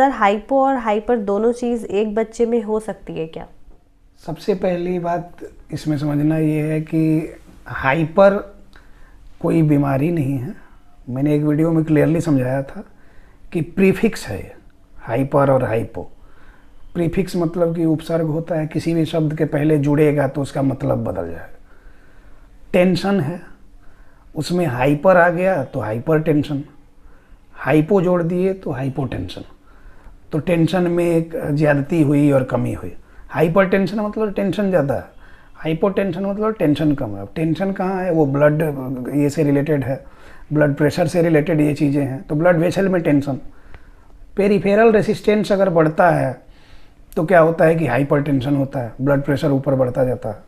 Sir hypo और hyper दोनों चीज़ एक बच्चे में हो सकती है क्या? सबसे पहली बात इसमें समझना ये है कि हाइपर कोई बीमारी नहीं है। मैंने एक वीडियो में क्लियरली समझाया था कि प्रीफिक्स है ये, हाइपर और हाइपो। प्रीफिक्स मतलब कि उपसर्ग होता है, किसी भी शब्द के पहले जुड़ेगा तो उसका मतलब बदल जाएगा। टेंशन है, उसमें हाइपर आ गया तो हाइपर टेंशन, हाइपो जोड़ दिए तो हाइपो टेंशन। तो टेंशन में एक ज़्यादती हुई और कमी हुई। हाइपर टेंशन मतलब टेंशन ज़्यादा है, हाइपो टेंशन मतलब टेंशन कम है। टेंशन कहाँ है? वो ब्लड ये से रिलेटेड है, ब्लड प्रेशर से रिलेटेड ये चीज़ें हैं। तो ब्लड वेसल में टेंशन। पेरिफेरल रेसिस्टेंस अगर बढ़ता है तो क्या होता है कि हाइपर टेंशन होता है, ब्लड प्रेशर ऊपर बढ़ता जाता है।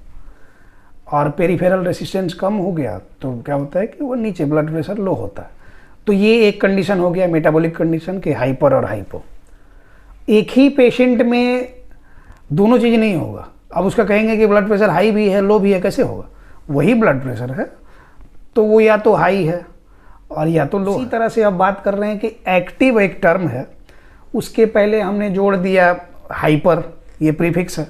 और पेरिफेरल रेसिस्टेंस कम हो गया तो क्या होता है कि वो नीचे ब्लड प्रेशर लो होता है। तो ये एक कंडीशन हो गया मेटाबॉलिक कंडीशन के हाइपर और हाइपो। एक ही पेशेंट में दोनों चीज़ नहीं होगा। अब उसका कहेंगे कि ब्लड प्रेशर हाई भी है लो भी है, कैसे होगा? वही ब्लड प्रेशर है तो वो या तो हाई है और या तो लो। इसी तरह से अब बात कर रहे हैं कि एक्टिव एक टर्म है, उसके पहले हमने जोड़ दिया हाइपर, ये प्रीफिक्स है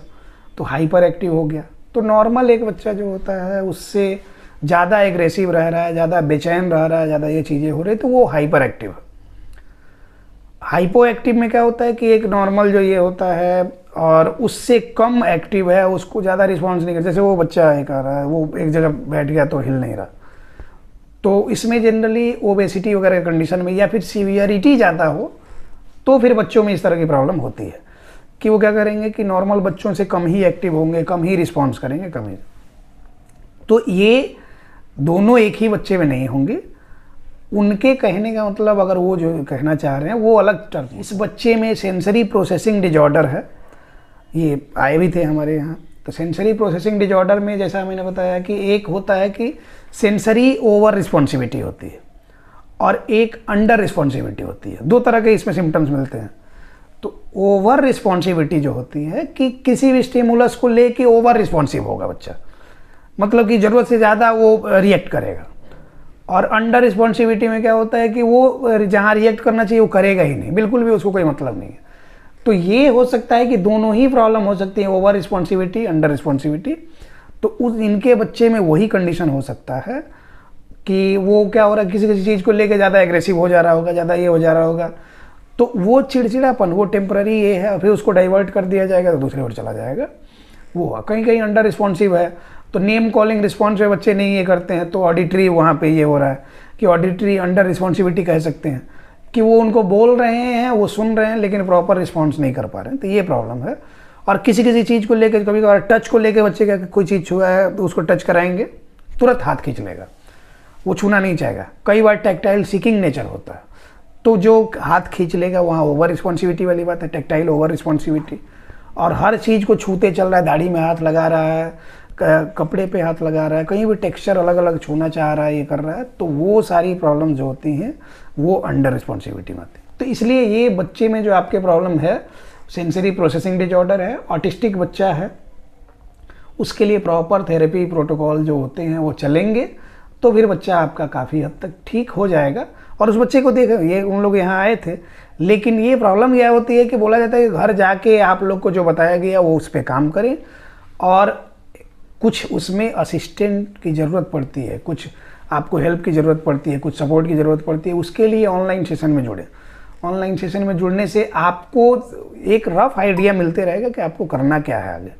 तो हाइपर एक्टिव हो गया। तो नॉर्मल एक बच्चा जो होता है उससे ज़्यादा एग्रेसिव रह रहा है, ज़्यादा बेचैन रह रहा है, ज़्यादा ये चीज़ें हो रही तो वो हाइपर एक्टिव है। हाइपो एक्टिव में क्या होता है कि एक नॉर्मल जो ये होता है और उससे कम एक्टिव है, उसको ज़्यादा रिस्पॉन्स नहीं कर, जैसे वो बच्चा है कर रहा है, वो एक जगह बैठ गया तो हिल नहीं रहा। तो इसमें जनरली ओबेसिटी वगैरह कंडीशन में या फिर सीवियरिटी ज़्यादा हो तो फिर बच्चों में इस तरह की प्रॉब्लम होती है कि वो क्या करेंगे कि नॉर्मल बच्चों से कम ही एक्टिव होंगे, कम ही रिस्पॉन्स करेंगे, कम ही। तो ये दोनों एक ही बच्चे में नहीं होंगे। उनके कहने का मतलब अगर वो जो कहना चाह रहे हैं वो अलग टर्म। इस बच्चे में सेंसरी प्रोसेसिंग डिजॉर्डर है, ये आए भी थे हमारे यहाँ। तो सेंसरी प्रोसेसिंग डिजॉर्डर में जैसा मैंने बताया कि एक होता है कि सेंसरी ओवर रिस्पॉन्सिबिलिटी होती है और एक अंडर रिस्पॉन्सिबिलिटी होती है। दो तरह के इसमें सिम्टम्स मिलते हैं। तो ओवर रिस्पॉन्सिबिलिटी जो होती है कि किसी भी स्टिमुलस को लेके ओवर रिस्पॉन्सिव होगा बच्चा, मतलब कि ज़रूरत से ज़्यादा वो रिएक्ट करेगा। और अंडर रिस्पॉन्सिबिलिटी में क्या होता है कि वो जहाँ रिएक्ट करना चाहिए वो करेगा ही नहीं, बिल्कुल भी उसको कोई मतलब नहीं है। तो ये हो सकता है कि दोनों ही प्रॉब्लम हो सकती है, ओवर रिस्पॉन्सिबिलिटी, अंडर रिस्पॉन्सिबिलिटी। तो उस इनके बच्चे में वही कंडीशन हो सकता है कि वो क्या हो रहा है, किसी किसी चीज़ को लेके ज़्यादा एग्रेसिव हो जा रहा होगा, ज़्यादा ये हो जा रहा होगा। तो वो चिड़चिड़ापन वो टेम्पररी ये है, फिर उसको डाइवर्ट कर दिया जाएगा तो दूसरे ओर चला जाएगा। वो कहीं कहीं अंडर रिस्पॉन्सिव है तो नेम कॉलिंग रिस्पॉन्स पे बच्चे नहीं ये करते हैं तो ऑडिटरी वहाँ पे ये हो रहा है कि ऑडिटरी अंडर रिस्पॉन्सिबिलिटी कह सकते हैं कि वो उनको बोल रहे हैं, वो सुन रहे हैं लेकिन प्रॉपर रिस्पॉन्स नहीं कर पा रहे हैं। तो ये प्रॉब्लम है। और किसी किसी चीज़ को लेकर, कभी कभार टच को लेकर बच्चे का कोई चीज़ छुआ है तो उसको टच कराएंगे तुरंत हाथ खींच लेगा, वो छूना नहीं चाहेगा। कई बार टैक्टाइल सीकिंग नेचर होता है तो जो हाथ खींच लेगा वहाँ ओवर रिस्पॉन्सिबिलिटी वाली बात है, टैक्टाइल ओवर रिस्पॉन्सिबिलिटी। और हर चीज़ को छूते चल रहा है, दाढ़ी में हाथ लगा रहा है, कपड़े पे हाथ लगा रहा है, कहीं भी टेक्सचर अलग अलग छूना चाह रहा है, ये कर रहा है। तो वो सारी प्रॉब्लम जो होती हैं वो अंडर रिस्पॉन्सिबिलिटी में आती है। तो इसलिए ये बच्चे में जो आपके प्रॉब्लम है सेंसरी प्रोसेसिंग डिजॉर्डर है, ऑटिस्टिक बच्चा है, उसके लिए प्रॉपर थेरेपी प्रोटोकॉल जो होते हैं वो चलेंगे तो फिर बच्चा आपका काफ़ी हद तक ठीक हो जाएगा। और उस बच्चे को देखो, ये उन लोग यहाँ आए थे लेकिन ये प्रॉब्लम यह होती है कि बोला जाता है कि घर जाके आप लोग को जो बताया गया वो उस पर काम करें और कुछ उसमें असिस्टेंट की ज़रूरत पड़ती है, कुछ आपको हेल्प की ज़रूरत पड़ती है, कुछ सपोर्ट की ज़रूरत पड़ती है, उसके लिए ऑनलाइन सेशन में जुड़े। ऑनलाइन सेशन में जुड़ने से आपको एक रफ आइडिया मिलते रहेगा कि आपको करना क्या है आगे।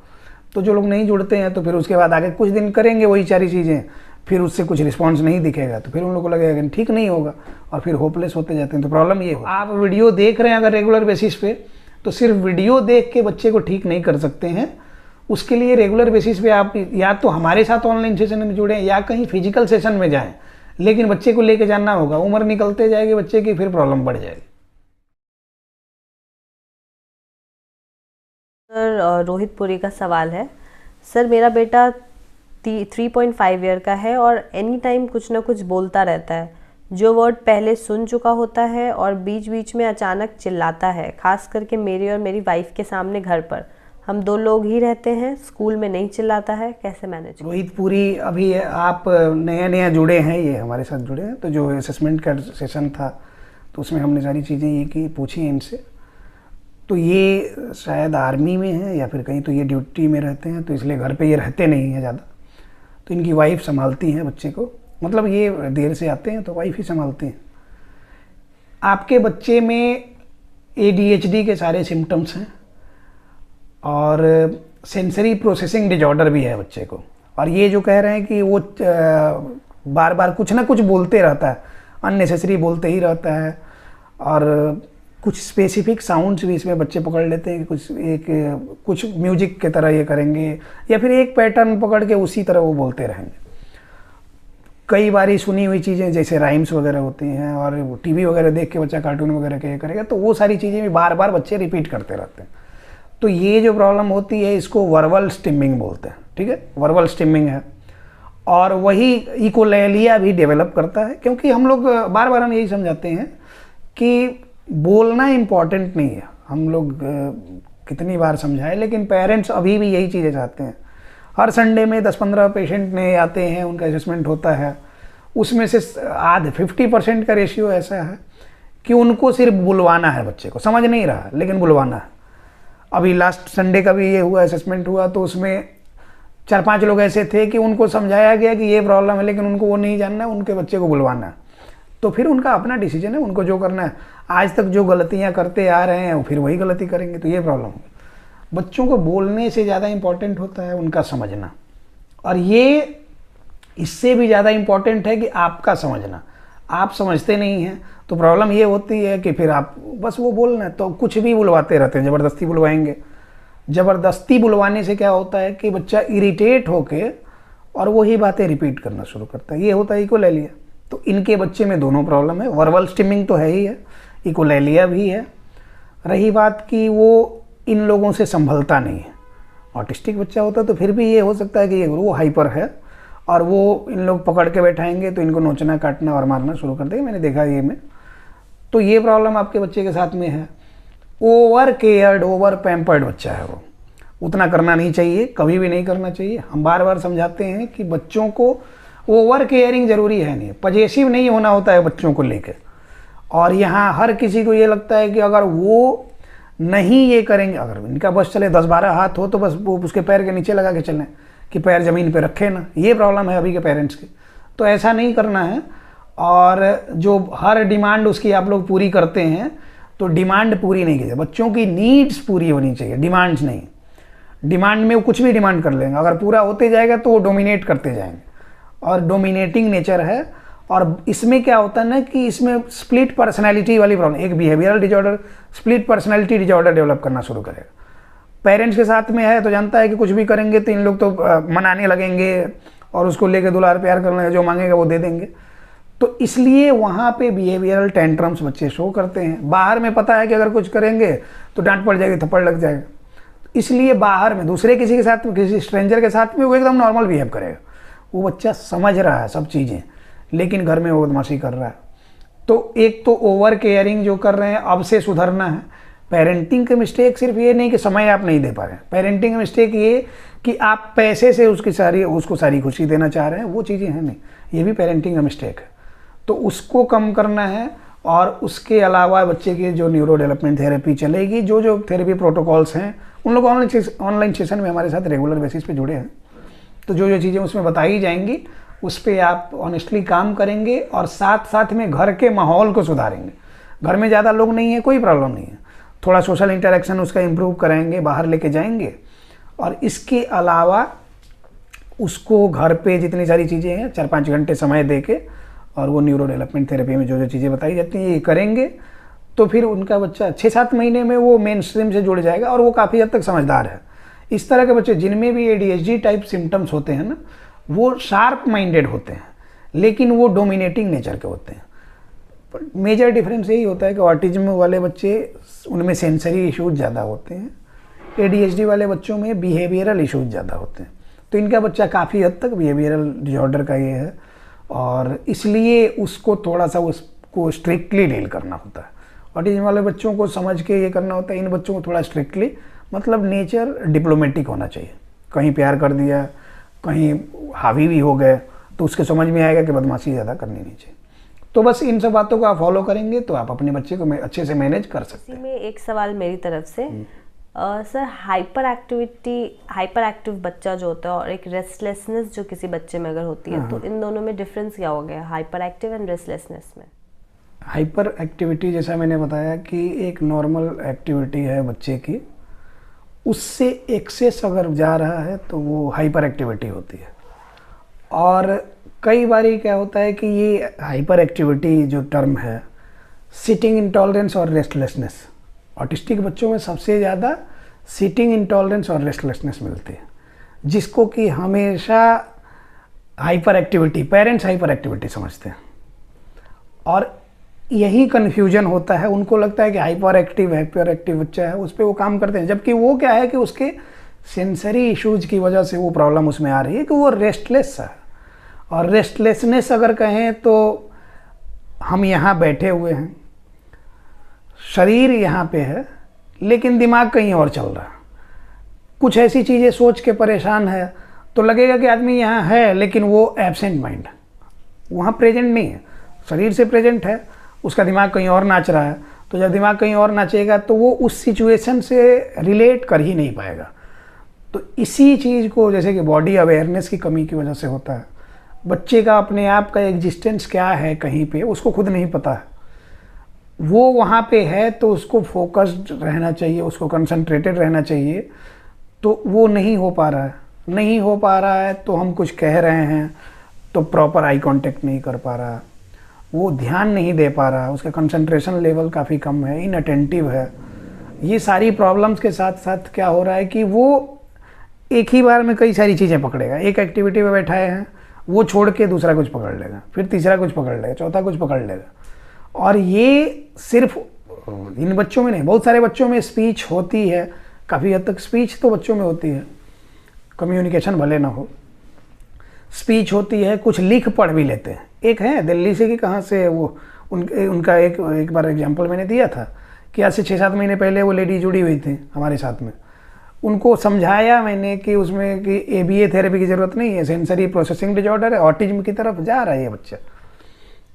तो जो लोग नहीं जुड़ते हैं तो फिर उसके बाद आगे कुछ दिन करेंगे वही सारी चीज़ें, फिर उससे कुछ रिस्पांस नहीं दिखेगा तो फिर उन लोगों को लगेगा कि ठीक नहीं होगा और फिर होपलेस होते जाते हैं। तो प्रॉब्लम ये हो, आप वीडियो देख रहे हैं अगर रेगुलर बेसिस पे तो सिर्फ वीडियो देख के बच्चे को ठीक नहीं कर सकते हैं। उसके लिए रेगुलर बेसिस पे आप या तो हमारे साथ ऑनलाइन सेशन में जुड़ें या कहीं फिजिकल सेशन में जाएं, लेकिन बच्चे को लेके जाना होगा। उम्र निकलते जाएगी बच्चे की, फिर प्रॉब्लम बढ़ जाएगी। सर रोहित पुरी का सवाल है। सर मेरा बेटा 3.5 ईयर का है और एनी टाइम कुछ ना कुछ बोलता रहता है, जो वर्ड पहले सुन चुका होता है और बीच बीच में अचानक चिल्लाता है, खास करके मेरी और मेरी वाइफ के सामने घर पर। हम 2 लोग ही रहते हैं, स्कूल में नहीं चिल्लाता है, कैसे मैनेज? रोहित पुरी, अभी आप नया नया जुड़े हैं, ये हमारे साथ जुड़े हैं, तो जो असेसमेंट का सेशन था तो उसमें हमने सारी चीज़ें ये की पूछी इनसे। तो ये शायद आर्मी में है या फिर कहीं, तो ये ड्यूटी में रहते हैं, तो इसलिए घर पे ये रहते नहीं हैं ज़्यादा, तो इनकी वाइफ संभालती हैं बच्चे को, मतलब ये देर से आते हैं तो वाइफ ही संभालती हैं। आपके बच्चे में ADHD के सारे सिम्टम्स हैं और सेंसरी प्रोसेसिंग डिजॉर्डर भी है बच्चे को। और ये जो कह रहे हैं कि वो बार बार कुछ ना कुछ बोलते रहता है, अननेसेसरी बोलते ही रहता है, और कुछ स्पेसिफिक साउंड्स भी इसमें बच्चे पकड़ लेते हैं कि कुछ म्यूजिक की तरह ये करेंगे, या फिर एक पैटर्न पकड़ के उसी तरह वो बोलते रहेंगे। कई बारी सुनी हुई चीज़ें जैसे राइम्स वगैरह होती हैं, और टीवी वगैरह देख के बच्चा कार्टून वगैरह के करेगा, तो वो सारी चीज़ें भी बार बार बच्चे रिपीट करते रहते हैं। तो ये जो प्रॉब्लम होती है इसको वर्बल स्टिमिंग बोलते हैं, ठीक है, वर्बल स्टिमिंग है। और वही इकोलेलिया भी डेवलप करता है, क्योंकि हम लोग बार बार हम यही समझाते हैं कि बोलना इम्पॉर्टेंट नहीं है। हम लोग कितनी बार समझाएं, लेकिन पेरेंट्स अभी भी यही चीज़ें चाहते हैं। हर संडे में 10-15 पेशेंट नए आते हैं, उनका असेसमेंट होता है, उसमें से 50% का रेशियो ऐसा है कि उनको सिर्फ बुलवाना है, बच्चे को समझ नहीं रहा लेकिन बुलवाना है। अभी लास्ट संडे का भी ये हुआ, असेसमेंट हुआ, तो उसमें 4-5 लोग ऐसे थे कि उनको समझाया गया कि ये प्रॉब्लम है, लेकिन उनको वो नहीं जानना है, उनके बच्चे को बुलवाना है। तो फिर उनका अपना डिसीजन है, उनको जो करना है। आज तक जो गलतियां करते आ रहे हैं फिर वही गलती करेंगे, तो ये प्रॉब्लम है। बच्चों को बोलने से ज़्यादा इम्पॉर्टेंट होता है उनका समझना, और ये इससे भी ज़्यादा इम्पॉर्टेंट है कि आपका समझना। आप समझते नहीं हैं तो प्रॉब्लम ये होती है कि फिर आप बस वो बोलना है तो कुछ भी बुलवाते रहते हैं, ज़बरदस्ती बुलवाएंगे। ज़बरदस्ती बुलवाने से क्या होता है कि बच्चा इरिटेट होके और वही बातें रिपीट करना शुरू करता है। ये होता है इकोलेलिया। तो इनके बच्चे में दोनों प्रॉब्लम है, वर्बल स्टिमिंग तो है ही है, इकोलेलिया भी है। रही बात कि वो इन लोगों से संभलता नहीं है, ऑटिस्टिक बच्चा होता तो फिर भी ये हो सकता है कि ये वो हाइपर है और वो इन लोग पकड़ के बैठाएंगे तो इनको नोचना काटना और मारना शुरू कर देंगे, मैंने देखा ये में। तो ये प्रॉब्लम आपके बच्चे के साथ में है। ओवर केयर्ड, ओवर पैम्पर्ड बच्चा है वो, उतना करना नहीं चाहिए, कभी भी नहीं करना चाहिए। हम बार बार समझाते हैं कि बच्चों को ओवर केयरिंग ज़रूरी है नहीं, पजेसिव नहीं होना होता है बच्चों को लेकर। और यहाँ हर किसी को ये लगता है कि अगर वो नहीं ये करेंगे, अगर इनका बस चले 10-12 हाथ हो तो बस वो उसके पैर के नीचे लगा के चलें कि पैर ज़मीन पे रखे ना। ये प्रॉब्लम है अभी के पेरेंट्स की। तो ऐसा नहीं करना है। और जो हर डिमांड उसकी आप लोग पूरी करते हैं, तो डिमांड पूरी नहीं कीजिए। बच्चों की नीड्स पूरी होनी चाहिए, डिमांड्स नहीं। डिमांड में वो कुछ भी डिमांड कर लेंगे, अगर पूरा होते जाएगा तो वो डोमिनेट करते जाएंगे, और डोमिनेटिंग नेचर है। और इसमें क्या होता है ना कि इसमें स्प्लिट पर्सनैलिटी वाली प्रॉब्लम, एक behavioural disorder split personality disorder develop करना शुरू करेगा। पेरेंट्स के साथ में है तो जानता है कि कुछ भी करेंगे तो इन लोग तो मनाने लगेंगे और उसको लेके दुलार प्यार कर लेंगे, जो मांगेगा वो दे देंगे। तो इसलिए वहाँ पे बिहेवियरल टेंट्रम्स बच्चे शो करते हैं। बाहर में पता है कि अगर कुछ करेंगे तो डांट पड़ जाएगी, थप्पड़ लग जाएगा, इसलिए बाहर में दूसरे किसी के साथ में, किसी स्ट्रेंजर के साथ में वो एकदम नॉर्मल बिहेव करेगा। वो बच्चा समझ रहा है सब चीज़ें, लेकिन घर में वो बदमाशी कर रहा है। तो एक तो ओवर केयरिंग जो कर रहे हैं, अब से सुधरना है। पेरेंटिंग के मिस्टेक सिर्फ ये नहीं कि समय आप नहीं दे पा रहे हैं, पेरेंटिंग का मिस्टेक ये कि आप पैसे से उसको सारी खुशी देना चाह रहे हैं, वो चीज़ें हैं नहीं, ये भी पेरेंटिंग का मिस्टेक है। तो उसको कम करना है। और उसके अलावा बच्चे की जो न्यूरो डेवलपमेंट थेरेपी चलेगी, जो थेरेपी प्रोटोकॉल्स हैं, उन लोग ऑनलाइन सेशन में हमारे साथ रेगुलर बेसिस पे जुड़े हैं। तो जो चीज़ें उसमें बताई जाएंगी उस पर आप ऑनेस्टली काम करेंगे, और साथ साथ में घर के माहौल को सुधारेंगे। घर में ज़्यादा लोग नहीं है, कोई प्रॉब्लम नहीं है, थोड़ा सोशल इंटरेक्शन उसका इम्प्रूव कराएंगे, बाहर लेके जाएंगे। और इसके अलावा उसको घर पे जितनी सारी चीज़ें हैं 4-5 घंटे समय दे के, और वो न्यूरो डेवलपमेंट थेरेपी में जो चीज़ें बताई जाती हैं ये करेंगे, तो फिर उनका बच्चा 6-7 महीने में वो मेन स्ट्रीम से जुड़ जाएगा और वो काफ़ी हद तक समझदार है। इस तरह के बच्चे जिनमें भी ADHD टाइप सिम्टम्स होते हैं ना, वो शार्प माइंडेड होते हैं, लेकिन वो डोमिनेटिंग नेचर के होते हैं। मेजर डिफरेंस यही होता है कि ऑटिज्म वाले बच्चे, उनमें सेंसरी इश्यूज ज़्यादा होते हैं, ADHD वाले बच्चों में बिहेवियरल इश्यूज ज़्यादा होते हैं। तो इनका बच्चा काफ़ी हद तक बिहेवियरल डिजॉर्डर का ये है, और इसलिए उसको थोड़ा सा उसको स्ट्रिक्टली डील करना होता है। ऑटिज्म वाले बच्चों को समझ के ये करना होता है, इन बच्चों को थोड़ा स्ट्रिक्टली, मतलब नेचर डिप्लोमेटिक होना चाहिए। कहीं प्यार कर दिया, कहीं हावी भी हो गए, तो उसके समझ में आएगा कि बदमाशी ज़्यादा करनी नहीं चाहिए। तो बस इन सब बातों को आप फॉलो करेंगे तो आप अपने बच्चे को अच्छे से मैनेज कर सकते हैं। इसी में एक सवाल मेरी तरफ से, सर हाइपर एक्टिव बच्चा जो होता है और एक रेस्टलेसनेस जो किसी बच्चे में अगर होती है, तो इन दोनों में डिफरेंस क्या हो गया, हाइपर एक्टिव एंड रेस्टलेसनेस में? हाइपर एक्टिविटी जैसा मैंने बताया कि एक नॉर्मल एक्टिविटी है बच्चे की, उससे एक्सेस अगर जा रहा है तो वो हाइपर एक्टिविटी होती है। और कई बारी क्या होता है कि ये हाइपर एक्टिविटी जो टर्म है, सिटिंग इंटॉलरेंस और रेस्टलेसनेस, ऑटिस्टिक बच्चों में सबसे ज़्यादा सिटिंग इंटॉलरेंस और रेस्टलेसनेस मिलती है, जिसको कि हमेशा hyper activity, parents hyper activity समझते हैं। और यही कन्फ्यूजन होता है, उनको लगता है कि हाइपर एक्टिव बच्चा है, उस पर वो काम करते हैं, जबकि वो क्या है कि उसके सेंसरी इश्यूज की वजह से वो प्रॉब्लम उसमें आ रही है कि वो रेस्टलेस है। और रेस्टलेसनेस अगर कहें तो हम यहाँ बैठे हुए हैं, शरीर यहाँ पे है, लेकिन दिमाग कहीं और चल रहा है, कुछ ऐसी चीज़ें सोच के परेशान है, तो लगेगा कि आदमी यहाँ है लेकिन वो एब्सेंट माइंड है, वहाँ प्रेजेंट नहीं है। शरीर से प्रेजेंट है, उसका दिमाग कहीं और नाच रहा है। तो जब दिमाग कहीं और नाचेगा तो वो उस सिचुएशन से रिलेट कर ही नहीं पाएगा। तो इसी चीज़ को, जैसे कि बॉडी अवेयरनेस की कमी की वजह से होता है, बच्चे का अपने आप का एग्जिस्टेंस क्या है कहीं पे उसको खुद नहीं पता है। वो वहाँ पे है तो उसको फोकस्ड रहना चाहिए, उसको कंसंट्रेटेड रहना चाहिए, तो वो नहीं हो पा रहा है। तो हम कुछ कह रहे हैं तो प्रॉपर आई कांटेक्ट नहीं कर पा रहा, वो ध्यान नहीं दे पा रहा, उसका कंसंट्रेशन लेवल काफ़ी कम है, इनअटेंटिव है। ये सारी प्रॉब्लम्स के साथ साथ क्या हो रहा है कि वो एक ही बार में कई सारी चीज़ें पकड़ेगा। एक एक्टिविटी में बैठाए हैं, वो छोड़ के दूसरा कुछ पकड़ लेगा, फिर तीसरा कुछ पकड़ लेगा, चौथा कुछ पकड़ लेगा। और ये सिर्फ इन बच्चों में नहीं, बहुत सारे बच्चों में स्पीच होती है, काफ़ी हद तक स्पीच तो बच्चों में होती है, कम्युनिकेशन भले ना हो, स्पीच होती है, कुछ लिख पढ़ भी लेते हैं। एक है दिल्ली से कि कहाँ से वो, उनका एक बार एग्जांपल मैंने दिया था कि आज से 6-7 महीने पहले वो लेडी जुड़ी हुई थी हमारे साथ में। उनको समझाया मैंने कि उसमें कि ABA थेरेपी की ज़रूरत नहीं है, सेंसरी प्रोसेसिंग डिजॉर्डर है, ऑटिज्म की तरफ जा रहा है ये बच्चा।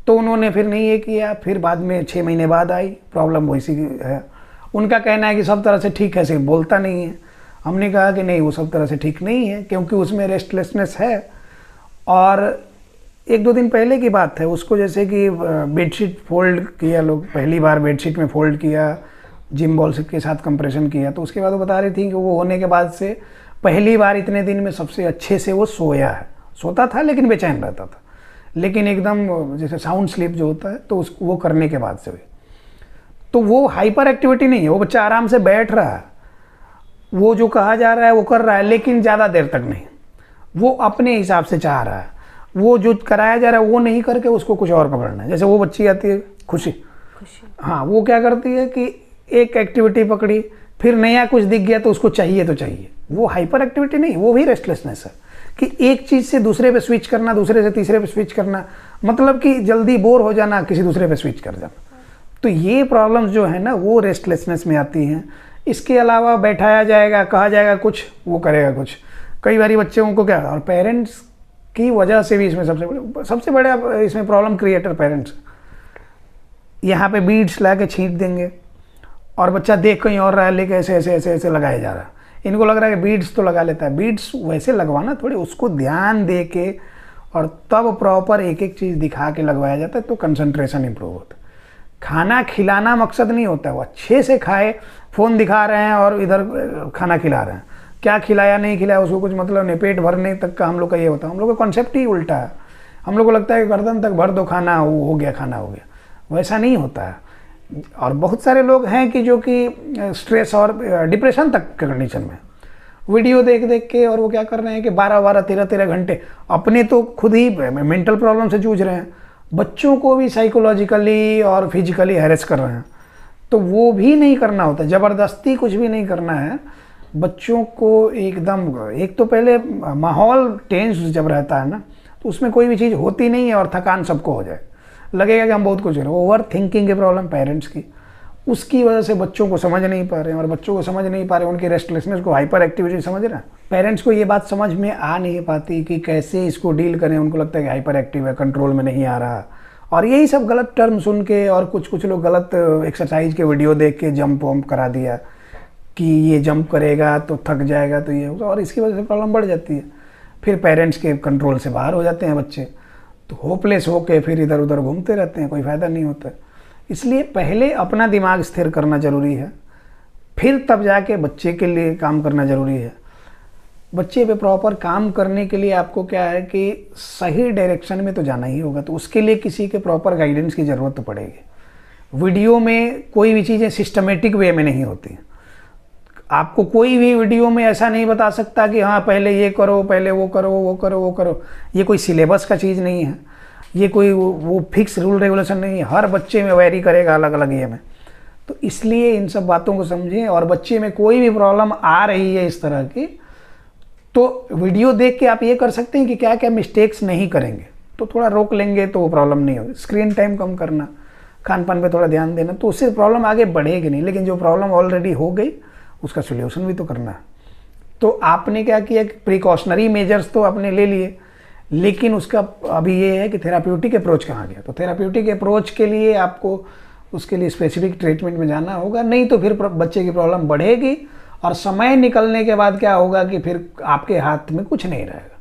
तो उन्होंने फिर नहीं ये किया, फिर बाद में 6 महीने बाद आई प्रॉब्लम वैसी है। उनका कहना है कि सब तरह से ठीक है, सिर्फ बोलता नहीं है। हमने कहा कि नहीं, वो सब तरह से ठीक नहीं है, क्योंकि उसमें रेस्टलेसनेस है। और 1-2 दिन पहले की बात है, उसको जैसे कि बेडशीट फोल्ड किया, लोग पहली बार बेडशीट में फोल्ड किया, जिम बॉल के साथ कंप्रेशन किया, तो उसके बाद वो बता रही थी कि वो होने के बाद से पहली बार इतने दिन में सबसे अच्छे से वो सोया है। सोता था लेकिन बेचैन रहता था, लेकिन एकदम जैसे साउंड स्लीप जो होता है, तो वो करने के बाद से हुई। तो वो हाइपर एक्टिविटी नहीं है, वो बच्चा आराम से बैठ रहा है, वो जो कहा जा रहा है वो कर रहा है, लेकिन ज़्यादा देर तक नहीं। वो अपने हिसाब से चाह रहा है, वो जो कराया जा रहा है वो नहीं करके उसको कुछ और पकड़ना है। जैसे वो बच्ची आती है खुशी, हाँ, वो क्या करती है कि एक एक्टिविटी पकड़ी, फिर नया कुछ दिख गया तो उसको चाहिए तो चाहिए। वो हाइपर एक्टिविटी नहीं, वो भी रेस्टलेसनेस है कि एक चीज़ से दूसरे पे स्विच करना, दूसरे से तीसरे पे स्विच करना, मतलब कि जल्दी बोर हो जाना, किसी दूसरे पे स्विच कर जाना। तो ये प्रॉब्लम्स जो है ना, वो रेस्टलेसनेस में आती हैं। इसके अलावा बैठाया जाएगा, कहा जाएगा कुछ, वो करेगा कुछ। कई बार बच्चों को क्या, और पेरेंट्स की वजह से भी इसमें सबसे बड़ा इसमें प्रॉब्लम क्रिएटर पेरेंट्स। यहाँ पे बीड्स ला के छींट देंगे और बच्चा देख कहीं और रहा है, लेके ऐसे ऐसे ऐसे ऐसे लगाया जा रहा है। इनको लग रहा है कि बीड्स तो लगा लेता है, बीड्स वैसे लगवाना थोड़ी, उसको ध्यान दे के और तब प्रॉपर एक एक चीज़ दिखा के लगवाया जाता है, तो कंसंट्रेशन इंप्रूव होता है। खाना खिलाना मकसद नहीं होता है, वो अच्छे से खाए। फ़ोन दिखा रहे हैं और इधर खाना खिला रहे हैं, क्या खिलाया नहीं खिलाया उसको कुछ मतलब नहीं, पेट भरने तक का हम लोग का ये होता है। हम लोग का कॉन्सेप्ट ही उल्टा है। हम लोग को लगता है कि गर्दन तक भर दो खाना, हो गया, खाना हो गया। वैसा नहीं होता है। और बहुत सारे लोग हैं कि जो कि स्ट्रेस और डिप्रेशन तक के कंडीशन में, वीडियो देख देख के, और वो क्या कर रहे हैं कि 12-12, 13-13 घंटे अपने तो खुद ही मेंटल प्रॉब्लम से जूझ रहे हैं, बच्चों को भी साइकोलॉजिकली और फिजिकली हैरेस कर रहे हैं। तो वो भी नहीं करना होता, ज़बरदस्ती कुछ भी नहीं करना है। बच्चों को एकदम, एक तो पहले माहौल टेंस जब रहता है ना, तो उसमें कोई भी चीज़ होती नहीं है और थकान सबको हो जाए, लगेगा कि हम बहुत कुछ कर रहे हैं। ओवर थिंकिंग की प्रॉब्लम पेरेंट्स की, उसकी वजह से बच्चों को समझ नहीं पा रहे हैं, और बच्चों को समझ नहीं पा रहे, उनकी रेस्टलेसनेस को हाइपर एक्टिविटी समझ रहे हैं। पेरेंट्स को ये बात समझ में आ नहीं पाती कि कैसे इसको डील करें। उनको लगता है कि हाइपर एक्टिव है, कंट्रोल में नहीं आ रहा, और यही सब गलत टर्म सुन के और कुछ लोग गलत एक्सरसाइज के वीडियो देख के जंप वम्प करा दिया कि ये जंप करेगा तो थक जाएगा तो ये होगा, और इसकी वजह से प्रॉब्लम बढ़ जाती है। फिर पेरेंट्स के कंट्रोल से बाहर हो जाते हैं बच्चे, तो होपलेस होके फिर इधर उधर घूमते रहते हैं, कोई फ़ायदा नहीं होता। इसलिए पहले अपना दिमाग स्थिर करना ज़रूरी है, फिर तब जाके बच्चे के लिए काम करना ज़रूरी है। बच्चे पे प्रॉपर काम करने के लिए आपको क्या है कि सही डायरेक्शन में तो जाना ही होगा, तो उसके लिए किसी के प्रॉपर गाइडेंस की ज़रूरत तो पड़ेगी। वीडियो में कोई भी चीज़ें सिस्टमेटिक वे में नहीं होती। आपको कोई भी वीडियो में ऐसा नहीं बता सकता कि हाँ पहले ये करो, पहले वो करो, वो करो, वो करो। ये कोई सिलेबस का चीज़ नहीं है, ये कोई वो फिक्स रूल रेगुलेशन नहीं है। हर बच्चे में वेरी करेगा अलग अलग ये में। तो इसलिए इन सब बातों को समझें, और बच्चे में कोई भी प्रॉब्लम आ रही है इस तरह की, तो वीडियो देख के आप ये कर सकते हैं कि क्या क्या मिस्टेक्स नहीं करेंगे, तो थोड़ा रोक लेंगे तो वो प्रॉब्लम नहीं होगी। स्क्रीन टाइम कम करना, खान पान पे थोड़ा ध्यान देना, तो उससे प्रॉब्लम आगे बढ़ेगी नहीं। लेकिन जो प्रॉब्लम ऑलरेडी हो गई उसका सोल्यूशन भी तो करना है। तो आपने क्या किया कि प्रिकॉशनरी मेजर्स तो आपने ले लिए, लेकिन उसका अभी ये है कि थेराप्यूटिक अप्रोच कहाँ गया। तो थेराप्यूटिक अप्रोच के लिए आपको उसके लिए स्पेसिफिक ट्रीटमेंट में जाना होगा, नहीं तो फिर बच्चे की प्रॉब्लम बढ़ेगी, और समय निकलने के बाद क्या होगा कि फिर आपके हाथ में कुछ नहीं रहेगा।